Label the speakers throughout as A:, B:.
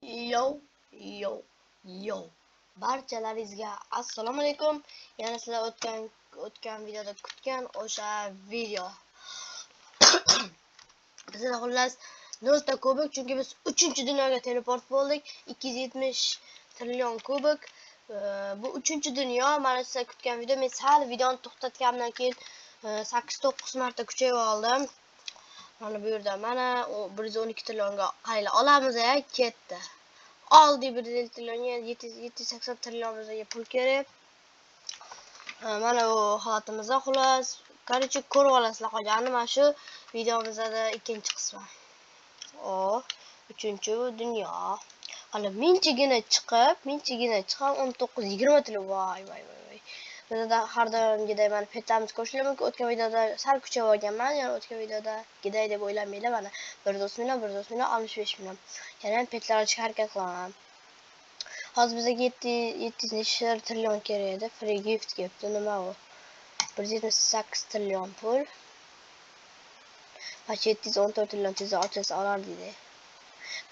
A: Yo, yo, yo. Barchalaringizga assalomu alaykum. Yana sizlar o'tgan videoda kutgan o'sha video. Bizda xullas 0 ta kubik, chunki biz 3-dunyoga teleport bo'ldik. 270 trillion kubik. Bu 3-dunyo. Mana sizlar kutgan video. Men sal videoni to'xtatganimdan keyin 8-9 marta kuchayib oldim. Mana bu yerda mana 112 trillionga qayla olamiz, ketdi. Oldi 150 trillion, 780 trillion bizga pul kerak. Mana bu holatimizda xullas, qancha ko'rib olasizlar qolganini mana shu videomizda ikkinchi qismi. 3-dunyo. Hali minchigina chiqib 19-20 trillion. Voy. Bizda har doimgidek mana petamiz ko'rishlar mumkin. O'tgan videoda sal kuchayib olganman, ya'ni o'tgan videoda giday deb o'ylamanglar. Mana 190 million, 65 million. Yana petlar olishga harakat qilaman. Hozir bizga 700 trillion kerak edi. Free gift kelibdi. Nima u? 178 trillion pul. Va 714 trillion tezda ochilsa olar deydi.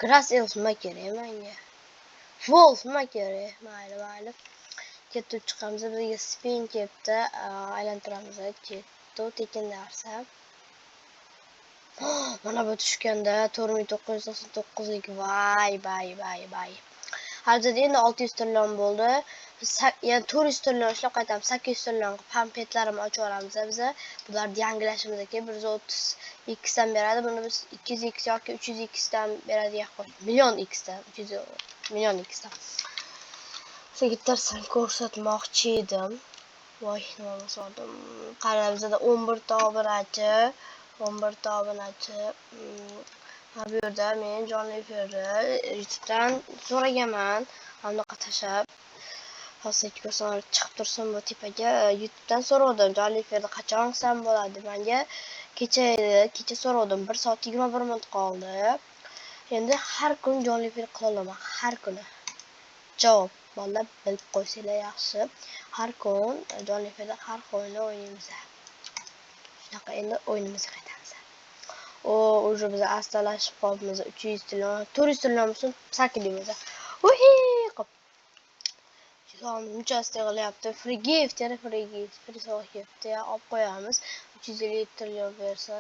A: Grass elf nima kerak menga? Wolf nima kerak? Mayli. Ketib chiqamiz. Bizga spin kelibdi. Aylantiramiz. Ketdi tekin narsa. Mana bu tushganda 4999 lik. Vay. Hozirda endi 600 trillion bo'ldi. Yani 400 trillion ishlab qaytamiz. 800 trillion petlarimni ochib olamiz biz. Bularni yangilashimiz kerak. 132 dan beradi. Buni biz 200x yoki 300x dan beradigan qo'y. Million x dan, 300 million x dan. Sizga tarsan ko'rsatmoqchi edim. Voy, nima bo'ldim. Qara bizda 11 ta obunachi. Bu yerda men jonli efirda YouTube'dan so'raganman. Anaqa tashab. Hozir ko'rsam chiqib tursin bu tepaga. YouTube'dan so'radim. Jonli efirda qachon qilsam bo'ladi? Menga kecha so'radim. 1 soat 21 minut qoldi. Endi har kun jonli efir qila olaman. Har kuni. Javob bolalar bilib qo'ysanglar yaxshi. Har kun jonli efirda har o'yinni o'ynaymiz. Shunaqa endi o'yinimizga qaytamiz. Уже biz astalashib qolibmiz. 300 trillion, 400 trillion so'm sakilimiz. Uhi! Qop. Uncha qilyapti. Free gift, yana free gift. Free gift ya olib qo'yamiz. 350 trillion bersa.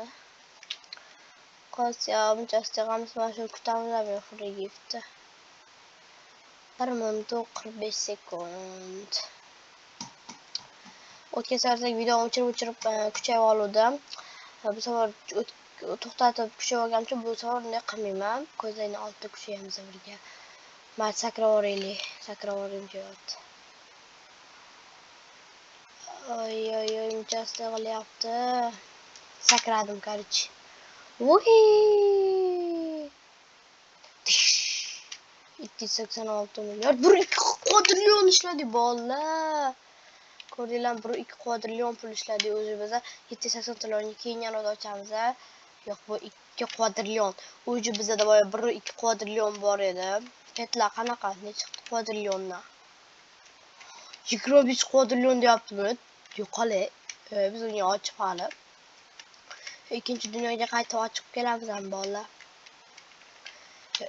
A: Qolsa uncha qilamiz, mana shu kutamiz free gift. 1 minut 45 sekund. O'tgan safar video o'chirib kuchayib oldim. Bu safar to'xtatib kuchayib olganimcha bu safar bunday qilmayman. Ko'zlarni oltida kuchayamiz birga. Men sakravoraylik jo'yat. Oy, unchasi qilyapti. Sakradim, qarich. Uhi! 286 milliard. 1-2 quadrillion ishladi bolalar. Ko'rdinglar, 1-2 quadrillion pul ishladi. O'zi biza 780 trillion keyin yana ochamiz. Yo'q, bu 2 quadrillion. O'zi bizda 1-2 quadrillion bor edi. Petlar qanaqa? Necha quadrilliondan? 25 quadrillion deyapti-mi? Yo'qole. Biz uni ochib hali. Ikkinchi dunyoga qaytib ochib kelamiz ham bolalar.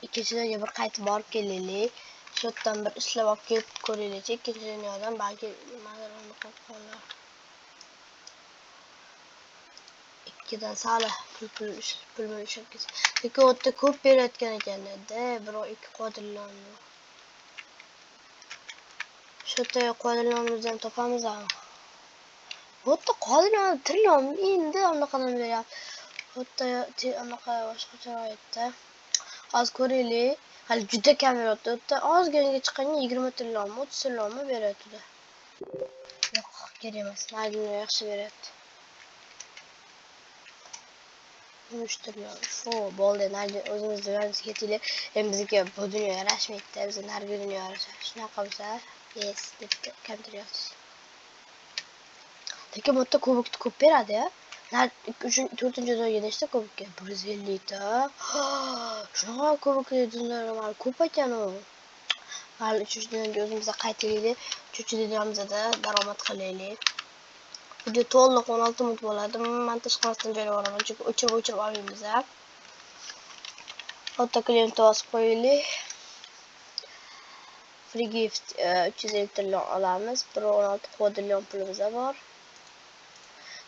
A: Ikkinchi dunyoga bir qaytib borib kelaylik. Shu yerdan bir ishlab olib kelib ko'raylik. Ikkinchi dunyodan balki nimalarni qilib qolar. Ikkidan sali pul ishlatib ketsa. Lekin o'tda ko'p berayotgan ekan-da, 1-2 quadrillion. Shu yerda quadrillionimizdan topamiz ham. Bu yerda quadrillion trillion endi anaqadan beryapti. Bu yerda anaqa boshqa sharoitda. Hozir ko'raylik. Hali juda kam beryapti. O'tda ozgina chiqqanda 20 trillion, 30 trillion beryapti. Yo'q, kerak emas. Mayli, yaxshi beryapti. 3 trillion. Bo'ldi. O'zimiz dunyomizga ketaylik. Endi bizga bu dunyo yarashmaydi. Biz narigi dunyo yarashadi. Shunaqa bo'lsa, yes debdi kompyuter. Lekin bu yerda ko'p beradi-ya. 4-joyga nechta kubik? 150 ta. Shunaqa kubik dunyolar ko'p ekan u. Hali 3-dunyoga o'zimizga qaytaylik. 3-dunyomizda daromad qilaylik. Video to'liq 16 minut bo'ladi. Montaj qilmasdan joylab olaman, chunki o'chirib olamiz. Auto klient bosib qo'yaylik. free gift 350 trillion olamiz. 1.16 quadrillion pulimiz bor.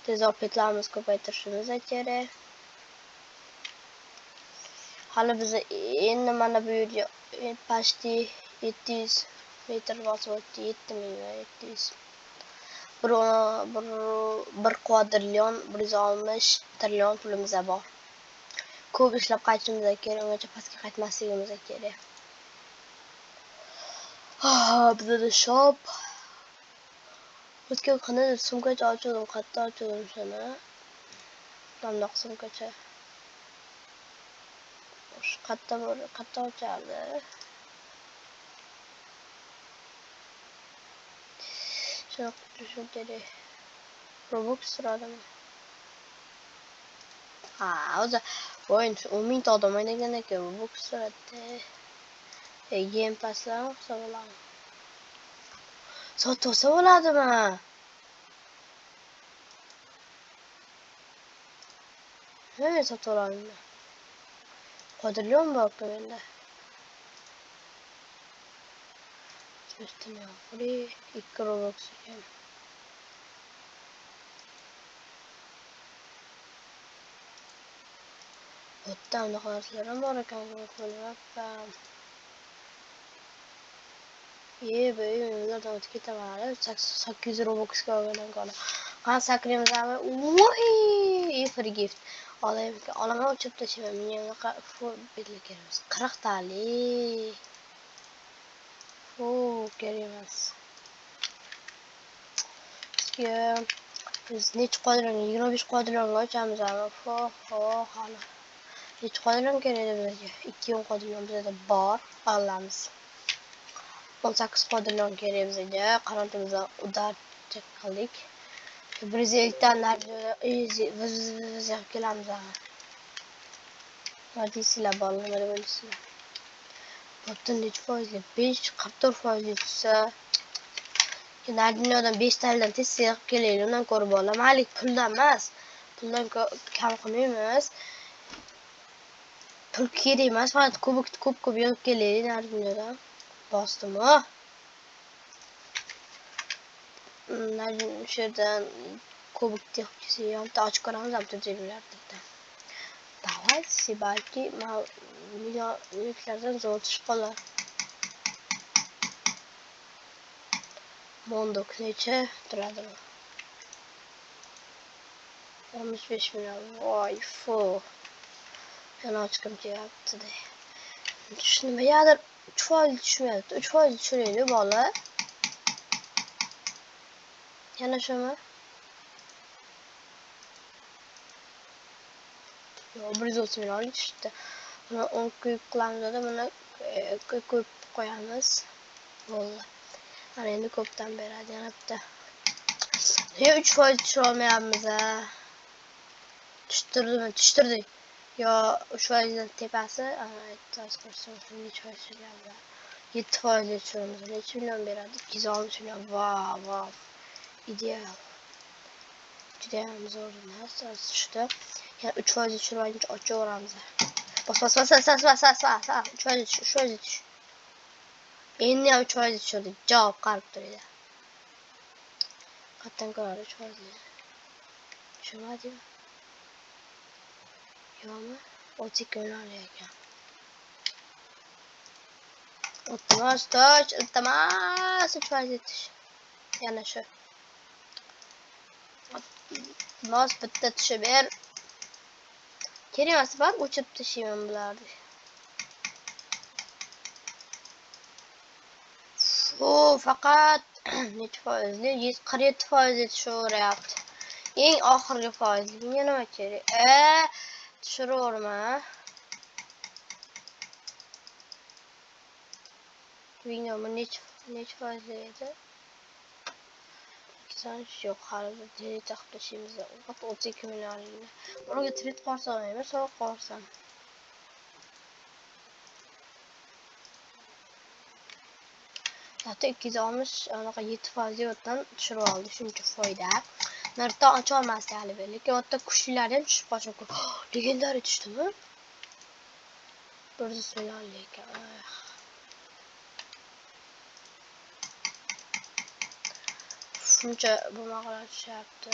A: Tezroq petlarimizni ko'paytirishimiz kerak. Hali biz endi mana bu yerga почти 700 metr bosib o'tdi. 7700. 1 quadrillion 160 trillion pulimiz bor. Ko'p ishlab qaytishimiz kerak, ungacha pastga qaytmasligimiz kerak. Bizda shop. O'tgan kuni sumkacha ochdim, qayerda ochdim shuni. Bundoq sumkacha. Shu qayerda ochardi. Shuni kerak. Robux suradimi? O'zi o'yin 10 ming odam o'ynagan ekan, Robux suradi. Game Pass'lar hisoblanadi. Sotib olsa bo'ladimi? Sotib olamizmi? Quadrillion bor-ku menda. Üstüne free 2 Robux ekan. O'tda unaqa narsalar bor ekan, ko'ryapman. Ulardan o'tib ketaman. 800 Robuxga olgan qoldi. Qani sakraymiz-mi? Voy, free gift. Olaman o'chib tashlayman. Menga unaqa bedli kerak. 40 talik. Kerak emas. Biz necha quadrillion? 25 quadrillionga ochamiz hali. Necha quadrillion kerak bizga? 2 quadrillion bizda bor. Olamiz. 18 quadrillion kerak bizga. Qanotimizni udarcha qildik. Brazildan biz kelamiz. Vadisilar bor, nima deb o'ylaysizlar? Botdan necha foizli? 5-4% tushsa, dunyodan 5 tadan tez sig'ib kelaylik, undan ko'rib olam. Halik puldan emas. Puldan kam qilmaymiz. Pul kerak emas, faqat ko'p yozib kelaylik dunyodan. Bosdimi? Shu yerdan kubik texnikasi yonta ochib ko'ramiz, ham tujillarda. Давайте, balki millionlardan zo'rtish qolar. Mondok necha turadi? 65 million. Voy, yana ochkim kelyapti-da. Shuni nimadir 3% tushmayapti. 3% tushiraylik, bola. Yana shumi? Yo, 130 million tushdi. Buni 10 kuyib qilamiz, buni ko'p qo'yamiz. Bo'ldi. Ana endi ko'pdan beradi, yana bitta. Niye 3% tushira olmayapmiz? Tushtirdik. Yo, 3%dan tepasi, necha foiz tushiramiz? 7% tushiramiz. Necha million beradi? 260 million. Wow. Ideal. Juda ham zo'r emas, tushdi. Yani 3% tushirib ochaveramiz. Bas. 3% tush. Endi 3% tushirdik. Javob qarib turadi. Qatdan ko'radi 3%. Tushirmadimi? Yo'qmi? 32 million ekan. Iltimos, 3% tush. Yana shu. Iltimos, bitta tushib ber. Kerak emas, bak o'chib tashlayman bularni. Faqat necha foizli? 47% tushaveryapti. Eng oxirgi foizli. Menga nima kerak? Tushiraverma. Bilmiyorum necha foizli edi? 83 yo'q, hali trade taqib faqat 32 millionligini. Bunga trade qo'ysa olmayman, so'roq qo'rsam. Hatto 260 anaqa 7% yo'qdan tushirib oldi, shuncha foyda. Narxdan ocha olmasdi hali, lekin o'tda kuchlilar ham tushib qolishi mumkin. Legendariy tushdimi? 100 million lekin. Shuncha bo'lmaqlar tushyapti.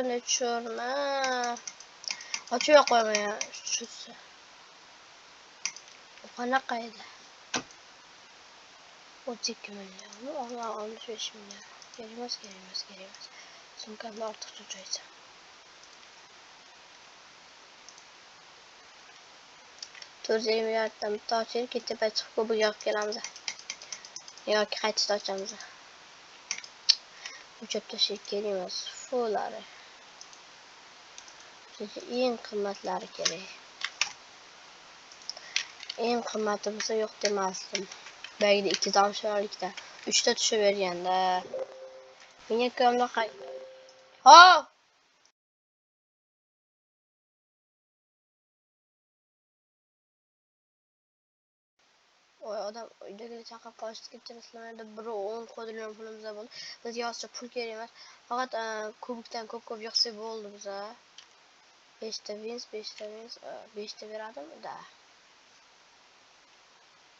A: Ne tushirma. Ochiq qo'yma shunisi. Bu qanaqa edi? 32 million, 65 million. Kerak emas. Sumkamda ortiqcha joysa. $450 milliarddan bitta ochib, ketib chiqib ko'pga olib kelamiz. Yoki qaytishda ochamiz. O'chib tashlab kelamiz. Fulari. Bizga eng qimmatlari kerak. Eng qimmati bo'lsa yo'q demasdim. Bagida 2 damshalikda 3 ta tushib berganda. Menga ko'mda Hop! Oy odam uydagilar chaqirib qolishdi, kechirasizlar deb 10 qo'ydilar pulimizda bo'ldi. Bizga hozir pul kerak emas. Faqat kubikdan ko'p yig'sak bo'ldi bizga. 5 ta wins, 5 ta beradimi? Da.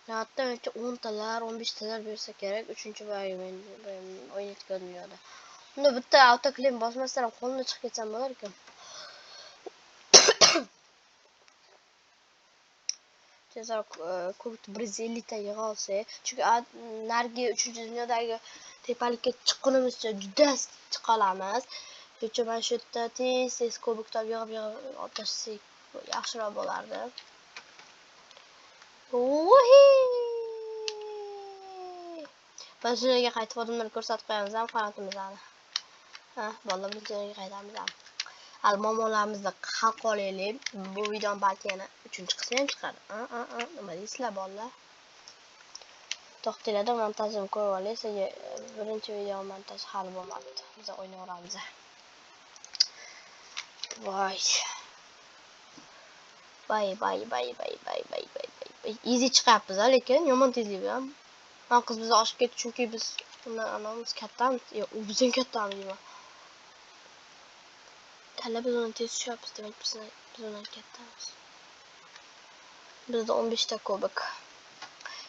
A: Hatta 10 talar, 15 talar bersa kerak 3-chi men o'ynayotgan dunyoda. Unda bitta autoclaim bosmasdan ham qo'limdan chiqib ketsam bo'lar ekan. Tezroq kubik 150 ta yig'a olsak, chunki nargi 3-dunyodagi tepalikka chiqqunimizcha juda chiqa olamiz. Shuning uchun men shu yerda tez kubikdan yig'ib olib tashlasak yaxshiroq bo'lardi. Biz joyga qaytib odamlarga ko'rsatib qo'yamiz ham qanotimizni. Ha, bolalar biz joyga qaytamiz ham. Almomolarimizni xalq olaylik. Bu videoni balki yana 3-chi qismi ham chiqadi. Nima deysizlar bolalar? To'xtinglar, montajini ko'rib olaylik. Sizga birinchi video montaj hali bo'lmadi. Biz o'ynayveramiz. Voy. Easy chiqyapmiz, lekin yomon tezlik bilan. Men qiz bizni oshib ketdi, chunki biz anamiz kattamiz. Yo'q, u bizdan kattami deyman. Tala biz uni tez tushyapmiz, demak biz undan kattamiz. Bizda 15 ta kubik.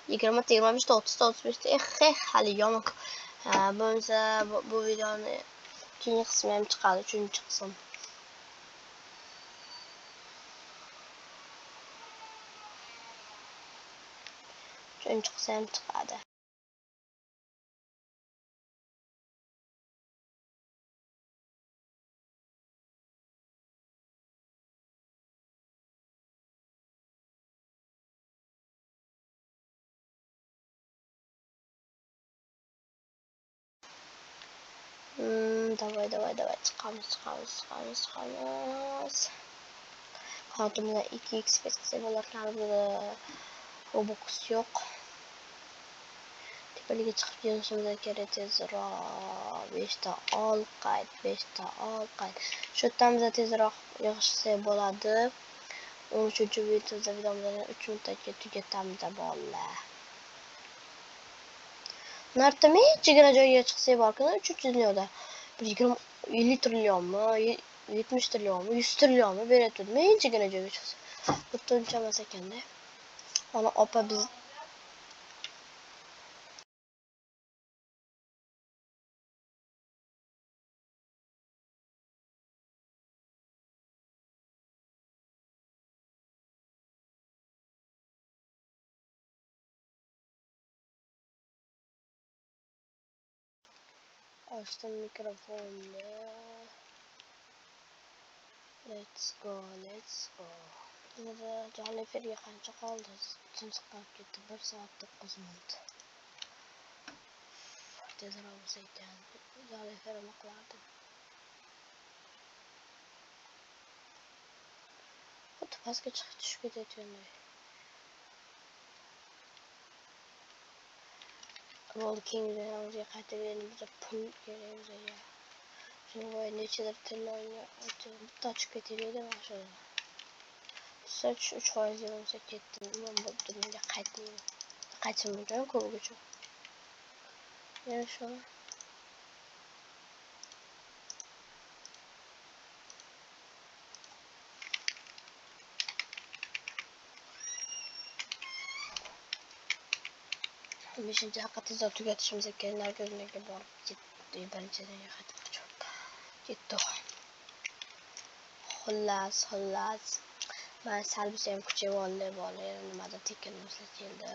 A: 20 ta, 25 ta, 30 ta, 35 ta. Hali yomon. Bo'lmasa bu videoni keyingi qismi ham chiqadi, 3-chi qism. Uchinchi qism ham chiqadi. Давай, chiqamiz. Xatimda 2x qilsa bo'larkan, burada Robux yo'q. Tepaliga chiqib kelishimiz kerak tezroq. 5 ta ol qayt. Shu yerdan biz tezroq yig'ishsa bo'ladi. 13-chi videomizni 3 minutga tugatamiz bolalar. Narta menchigina joyga chiqsa borkan, 3-dunyoda 50 trillionmi, 70 trillionmi, 100 trillionmi beradi. Menchigina joyga chiqsa. Bitta uncha emas ekanda. Ana opa biz açtım mikrofonu. Let's go. Burada canlı efir qancha qoldi? Chiqib ketdi. 1 soat 9 minut. Tezroq bo'lsa ekan. Canlı efirni qilardim. Xuddi pastga chiqib tushib ketayotganday. Bo'ldi, keyingi videomizga qaytaveramiz. Pul kerak bizga. Shunga nechadir tillarga bitta ochib ketaverdim o'shada. 3% bo'lsa ketdim. Men bu dunyoga qaytmayman. Qaytmayman ko'pgacha. Yana shu. Beshinchi haqiqatda tugatishimiz kerak, narkotiklarga borib ketdi. birinchidan ketdi. Xullas. Men salbisi ham kuchayib oldi, nimadir tekinliklar keldi.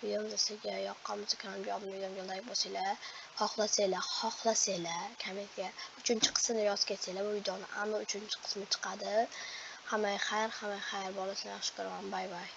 A: Videomda sizga yoqqan bo'lsa kanalga obuna bo'lib like bosinglar. Xohlasanglar kommentga 3-qismini yozib ketsanglar bu videoni amma 3-qismi chiqadi. Hammaga xayr, bolasini yaxshi ko'raman. Bay bay.